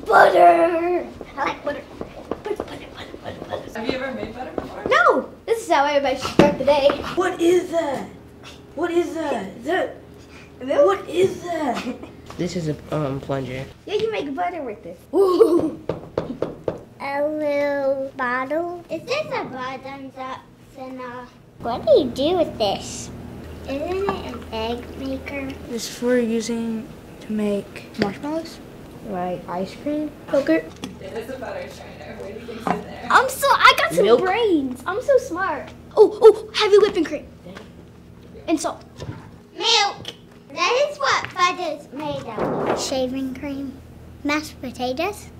Butter! I like butter. Butter. Have you ever made butter before? No! This is how everybody should start the day. What is that? What is that? Is that? What is that? This is a plunger. Yeah, you make butter with this. Ooh. A little bottle. Is this a bottom up? What do you do with this? Isn't it an egg maker? This is for using to make marshmallows, like ice cream, yogurt. It is a butter strainer. What do you think's in there? I got some Milk. brains. I'm so smart. Oh, heavy whipping cream. And salt. Milk. That is what butter's made of. Shaving cream, mashed potatoes,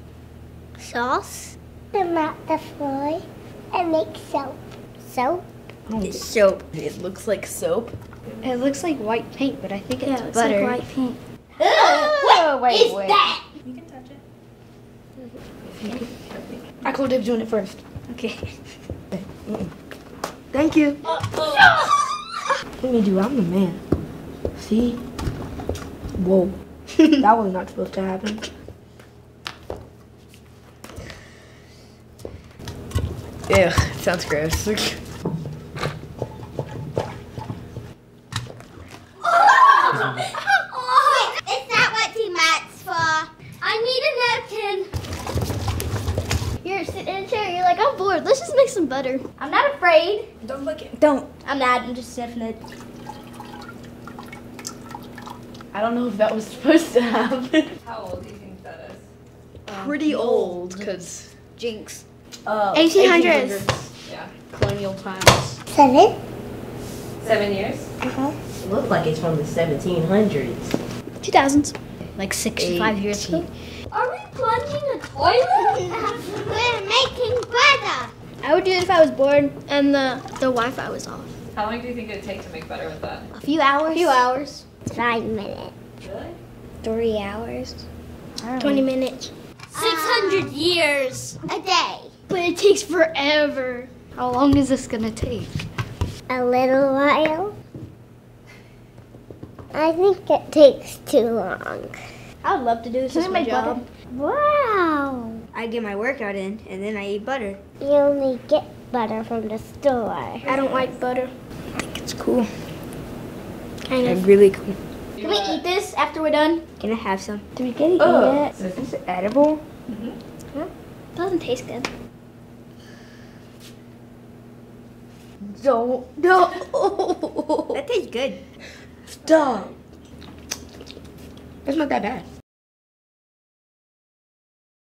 sauce, tomato flour, and make soap. Soap? It's soap. It looks like soap. It looks like white paint, but I think it's it's butter. like white paint. What is that? You can touch it. I called Dibs doing it first. Okay. Thank you. Let me do. I'm the man. See? Whoa. That was not supposed to happen. Ew, sounds gross. Is that what tomatoes for? I need a napkin. You're sitting in a chair. You're like, I'm bored. Let's just make some butter. I'm not afraid. Don't look it. Don't. I'm not. I'm just sniffing it. I don't know if that was supposed to happen. How old do you think that is? Pretty old, because Jinx. 1800s. Yeah. Colonial times. 7. 7 years? It looks like it's from the 1700s. 2000s. Like 65 years ago. Are we plunging a toilet? We're making butter. I would do it if I was bored and the Wi-Fi was off. How long do you think it would take to make butter with that? A few hours. 5 minutes. Really? 3 hours. 20 minutes. 600 years. A day. But it takes forever. How long is this gonna take? A little while. I think it takes too long. I would love to do this as my job. Wow. I get my workout in and then I eat butter. You only get butter from the store. I don't like butter. I think it's cool. Kind of. Really cool. Can we eat this after we're done? Can I have some? Do we get to eat Oh. it? Is this edible? Doesn't taste good. Don't. No. That tastes good. Stop. It's not that bad.